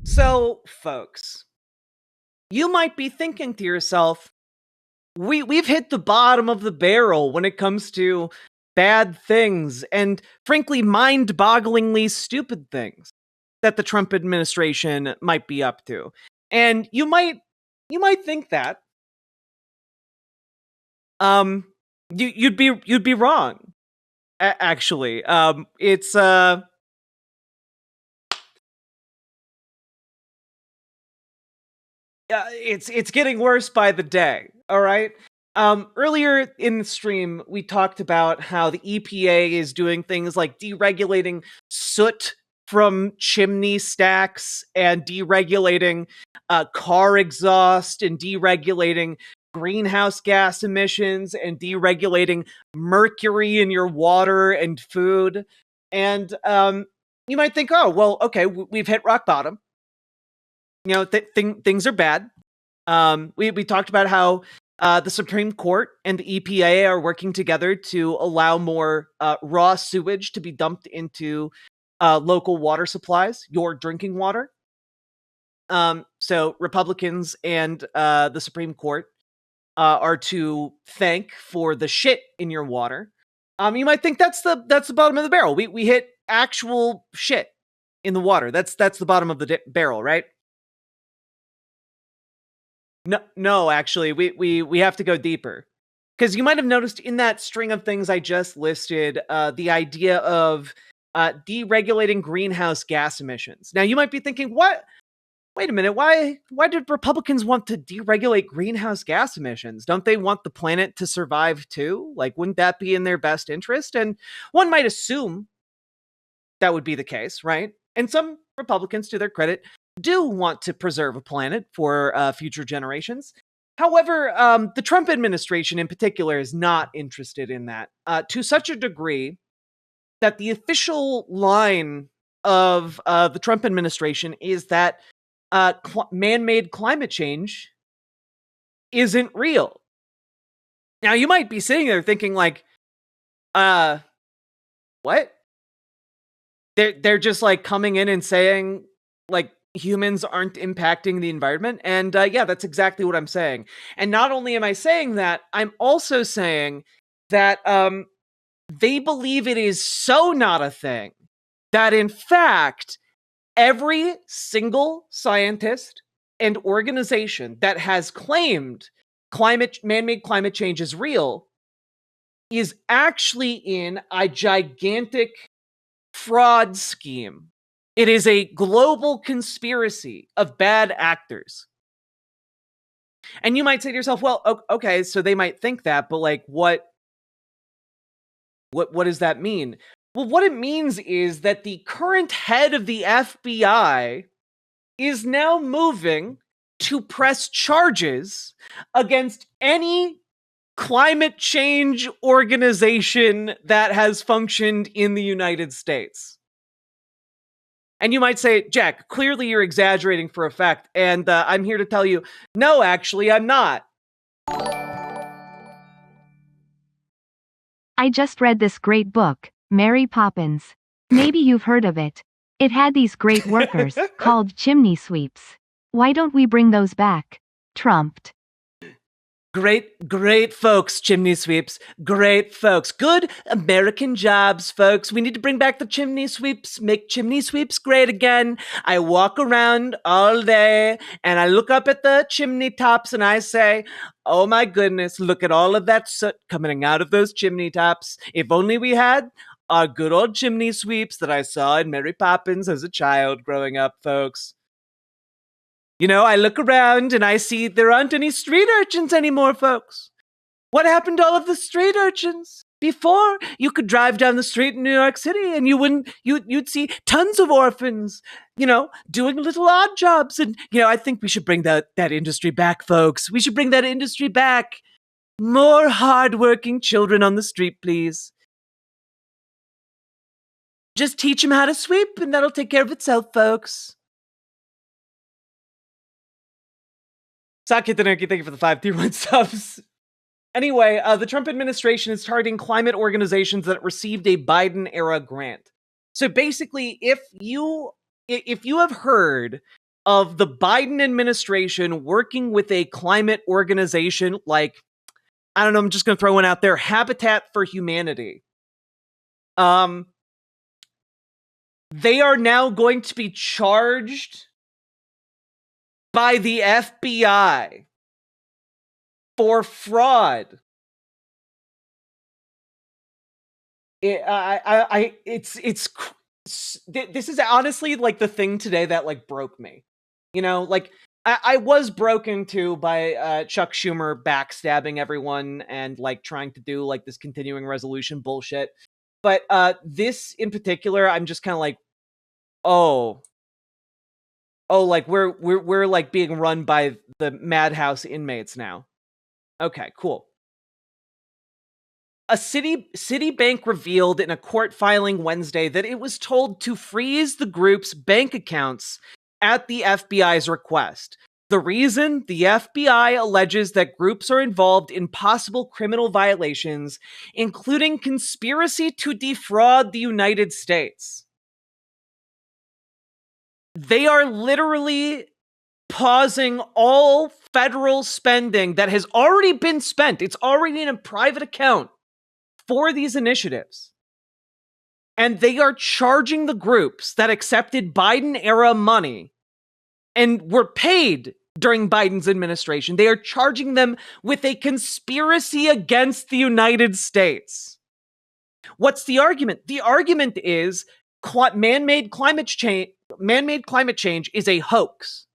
So, folks, you might be thinking to yourself, we've hit the bottom of the barrel when it comes to bad things and frankly mind-bogglingly stupid things that the Trump administration might be up to. And you might think that um you'd be wrong. Actually, it's getting worse by the day. All right. Earlier in the stream, we talked about how the EPA is doing things like deregulating soot from chimney stacks and deregulating car exhaust and deregulating greenhouse gas emissions and deregulating mercury in your water and food. And you might think, oh, well, okay, we've hit rock bottom. You know, things are bad. We talked about how the Supreme Court and the EPA are working together to allow more raw sewage to be dumped into local water supplies, your drinking water. So Republicans and the Supreme Court are to thank for the shit in your water. You might think that's the bottom of the barrel. We hit actual shit in the water. That's the bottom of the barrel, right? No, actually, we have to go deeper. Because you might have noticed in that string of things I just listed, the idea of deregulating greenhouse gas emissions. Now, you might be thinking, what? Wait a minute, why did Republicans want to deregulate greenhouse gas emissions? Don't they want the planet to survive too? Like, wouldn't that be in their best interest? And one might assume that would be the case, right? And some Republicans, to their credit, do want to preserve a planet for future generations. However, the Trump administration in particular is not interested in that to such a degree that the official line of the Trump administration is that man-made climate change isn't real. Now, you might be sitting there thinking like, what? They're just like coming in and saying like humans aren't impacting the environment, and yeah, that's exactly what I'm saying. And not only am I saying that, I'm also saying that they believe it is so not a thing that in fact every single scientist and organization that has claimed man-made climate change is real is actually in a gigantic fraud scheme. It is a global conspiracy of bad actors. And you might say to yourself, well, okay, so they might think that, but like what does that mean? Well, what it means is that the current head of the FBI is now moving to press charges against any climate change organization that has functioned in the United States. And you might say, Jack, clearly you're exaggerating for effect, and I'm here to tell you, no, actually, I'm not. I just read this great book, Mary Poppins. Maybe you've heard of it. It had these great workers, called chimney sweeps. Why don't we bring those back? Trumped. Great folks, chimney sweeps. Great folks. Good American jobs, folks. We need to bring back the chimney sweeps, make chimney sweeps great again. I walk around all day and I look up at the chimney tops and I say, oh my goodness, look at all of that soot coming out of those chimney tops. If only we had our good old chimney sweeps that I saw in Mary Poppins as a child growing up, folks. You know, I look around and I see there aren't any street urchins anymore, folks. What happened to all of the street urchins? Before, you could drive down the street in New York City and you'd see tons of orphans, you know, doing little odd jobs. And, you know, I think we should bring that industry back, folks. We should bring that industry back. More hardworking children on the street, please. Just teach them how to sweep and that'll take care of itself, folks. Saki Tanuki, thank you for the 531 subs. Anyway, the Trump administration is targeting climate organizations that received a Biden-era grant. So basically, if you have heard of the Biden administration working with a climate organization like, I don't know, I'm just going to throw one out there, Habitat for Humanity. They are now going to be charged by the FBI for fraud. This is honestly like the thing today that like broke me. You know, like I was broken too by Chuck Schumer backstabbing everyone and like trying to do like this continuing resolution bullshit. But this in particular, I'm just kind of like, oh, like we're like being run by the madhouse inmates now. Okay, cool. A Citibank revealed in a court filing Wednesday that it was told to freeze the group's bank accounts at the FBI's request. The reason? The FBI alleges that groups are involved in possible criminal violations, including conspiracy to defraud the United States. They are literally pausing all federal spending that has already been spent. It's already in a private account for these initiatives. And they are charging the groups that accepted Biden-era money and were paid during Biden's administration. They are charging them with a conspiracy against the United States. What's the argument? The argument is man-made climate change is a hoax.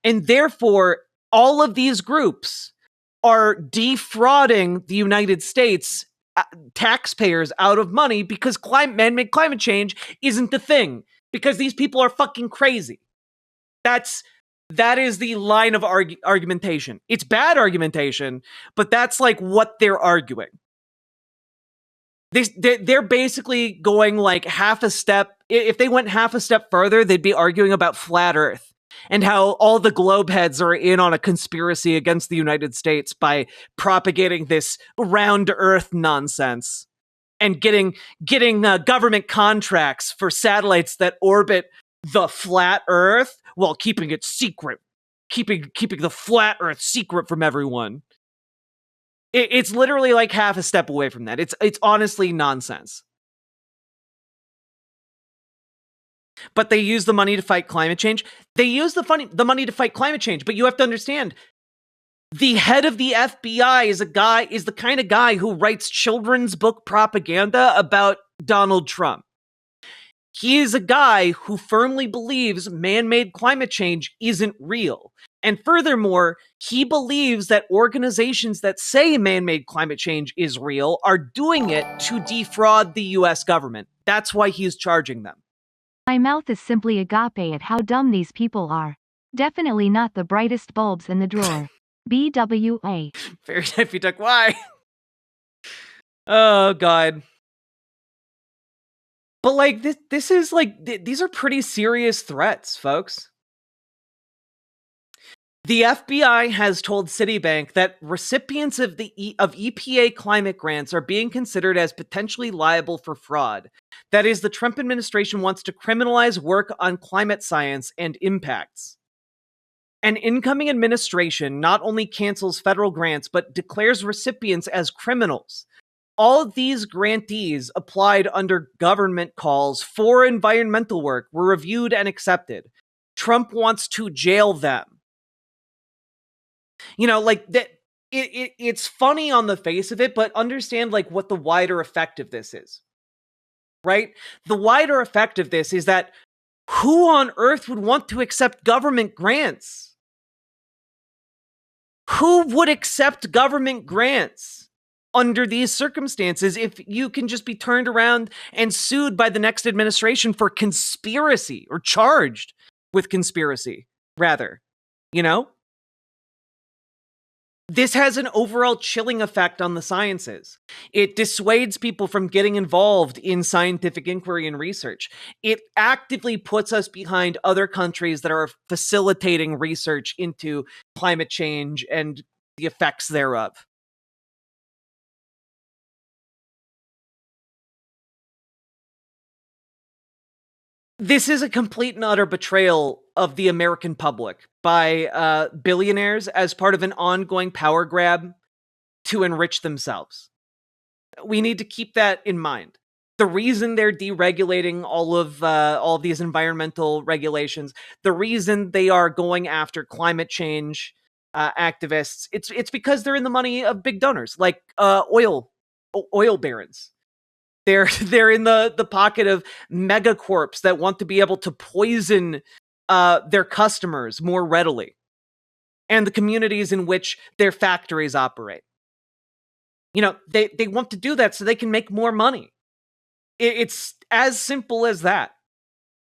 And therefore, all of these groups are defrauding the United States taxpayers out of money because man-made climate change isn't the thing, because these people are fucking crazy. That is the line of argumentation. It's bad argumentation, but that's like what they're arguing. They're basically going like half a step. If they went half a step further, they'd be arguing about flat Earth and how all the globe heads are in on a conspiracy against the United States by propagating this round Earth nonsense and getting government contracts for satellites that orbit the flat Earth while keeping it secret, keeping the flat Earth secret from everyone. It's literally like half a step away from that. It's honestly nonsense. But they use the money to fight climate change. They use the money to fight climate change, but you have to understand, the head of the FBI is the kind of guy who writes children's book propaganda about Donald Trump. He is a guy who firmly believes man-made climate change isn't real. And furthermore, he believes that organizations that say man-made climate change is real are doing it to defraud the US government. That's why he's charging them. My mouth is simply agape at how dumb these people are. Definitely not the brightest bulbs in the drawer. BWA. Very Tiffy Duck, why? Oh, God. But, like, this is, like, these are pretty serious threats, folks. The FBI has told Citibank that recipients of EPA climate grants are being considered as potentially liable for fraud. That is, the Trump administration wants to criminalize work on climate science and impacts. An incoming administration not only cancels federal grants, but declares recipients as criminals. All of these grantees applied under government calls for environmental work were reviewed and accepted. Trump wants to jail them. You know, like that. It's funny on the face of it, but understand like what the wider effect of this is, right? The wider effect of this is that who on earth would want to accept government grants? Who would accept government grants under these circumstances if you can just be turned around and sued by the next administration for conspiracy, or charged with conspiracy, rather, you know? This has an overall chilling effect on the sciences. It dissuades people from getting involved in scientific inquiry and research. It actively puts us behind other countries that are facilitating research into climate change and the effects thereof. This is a complete and utter betrayal of the American public by billionaires as part of an ongoing power grab to enrich themselves. We need to keep that in mind. The reason they're deregulating all of these environmental regulations, the reason they are going after climate change activists, it's because they're in the money of big donors like oil barons. They're in the pocket of megacorps that want to be able to poison their customers more readily, and the communities in which their factories operate. You know, they want to do that so they can make more money. It's as simple as that.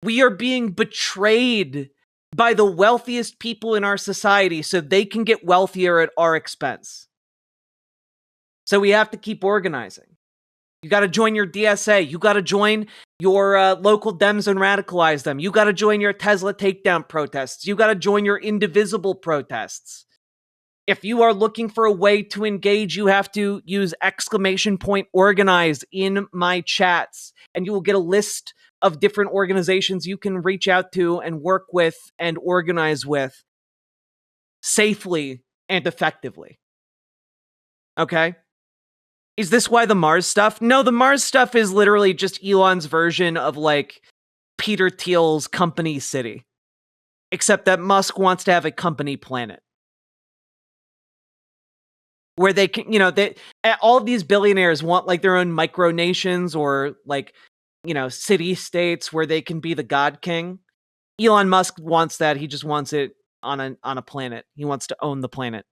We are being betrayed by the wealthiest people in our society so they can get wealthier at our expense. So we have to keep organizing. You got to join your DSA. You got to join your local Dems and radicalize them. You got to join your Tesla takedown protests. You got to join your Indivisible protests. If you are looking for a way to engage, you have to use !organize in my chats, and you will get a list of different organizations you can reach out to and work with and organize with safely and effectively. Okay? Is this why the Mars stuff? No, the Mars stuff is literally just Elon's version of like Peter Thiel's company city. Except that Musk wants to have a company planet. Where they can, you know, all of these billionaires want like their own micronations or like, you know, city states where they can be the God King. Elon Musk wants that. He just wants it on a planet. He wants to own the planet.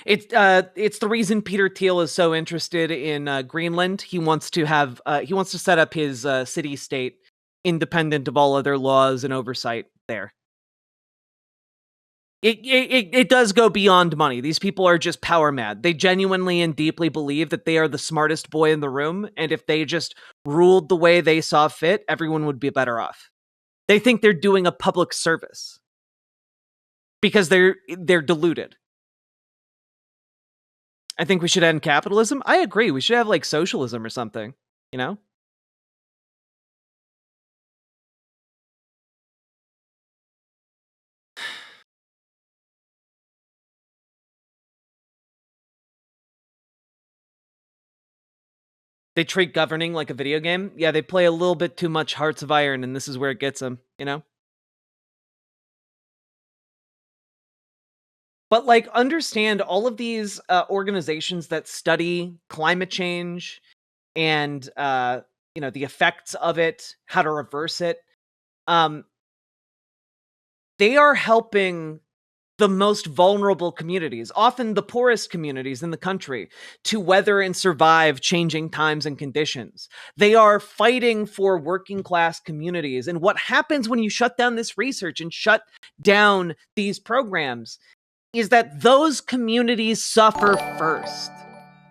It's the reason Peter Thiel is so interested in Greenland. He wants to set up his city state independent of all other laws and oversight there. It does go beyond money. These people are just power mad. They genuinely and deeply believe that they are the smartest boy in the room, and if they just ruled the way they saw fit, everyone would be better off. They think they're doing a public service because they're deluded. I think we should end capitalism. I agree. We should have like socialism or something, you know? They treat governing like a video game. Yeah, they play a little bit too much Hearts of Iron, and this is where it gets them, you know? But like, understand all of these organizations that study climate change and you know, the effects of it, how to reverse it. Um, they are helping the most vulnerable communities, often the poorest communities in the country, to weather and survive changing times and conditions. They are fighting for working class communities. And what happens when you shut down this research and shut down these programs is that those communities suffer first.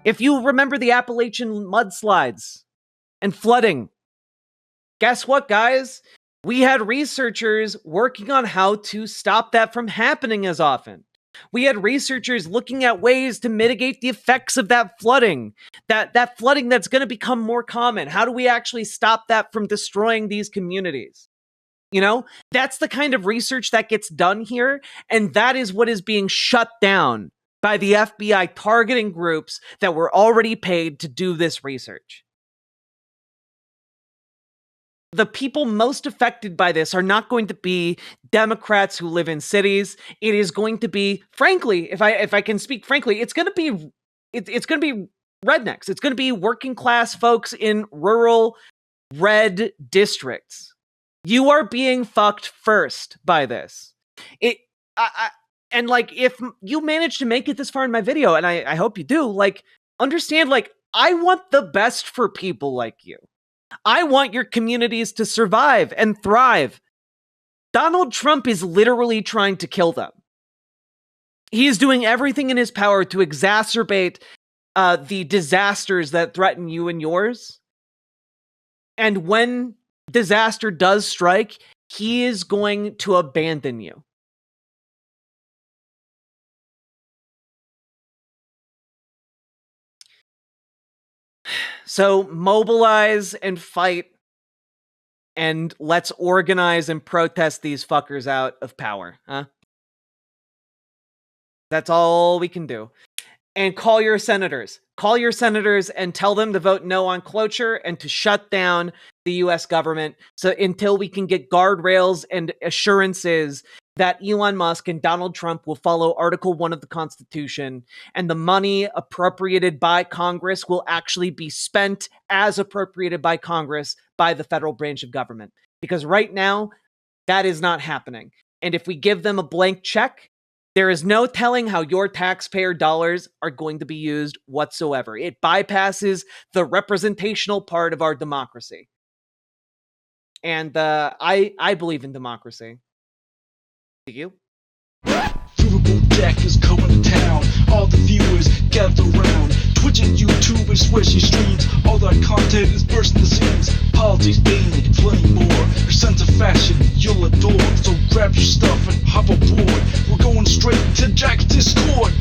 If you remember the Appalachian mudslides and flooding, guess what, guys? We had researchers working on how to stop that from happening as often. We had researchers looking at ways to mitigate the effects of that flooding, that flooding that's going to become more common. How do we actually stop that from destroying these communities? You know, that's the kind of research that gets done here, and that is what is being shut down by the FBI targeting groups that were already paid to do this research. The people most affected by this are not going to be Democrats who live in cities. It is going to be, frankly, if I can speak frankly, it's going to be it's going to be rednecks. It's going to be working class folks in rural red districts. You are being fucked first by this. And like, if you manage to make it this far in my video, and I hope you do, like, understand, like, I want the best for people like you. I want your communities to survive and thrive. Donald Trump is literally trying to kill them. He is doing everything in his power to exacerbate the disasters that threaten you and yours. And when disaster does strike, he is going to abandon you. So mobilize and fight, and let's organize and protest these fuckers out of power, huh? That's all we can do. And call your senators. Call your senators and tell them to vote no on cloture and to shut down the US government so until we can get guardrails and assurances that Elon Musk and Donald Trump will follow Article 1 of the Constitution, and the money appropriated by Congress will actually be spent as appropriated by Congress by the federal branch of government. Because right now, that is not happening. And if we give them a blank check, there is no telling how your taxpayer dollars are going to be used whatsoever. It bypasses the representational part of our democracy. And I believe in democracy. Do you? Riverboat Jack is coming to town. All the viewers gather round. Twitch and YouTube and swishy streams. All that content is bursting the seams. Politics, gaming, plenty more. Your sense of fashion you'll adore. So grab your stuff and hop aboard. We're going straight to Jack's Discord.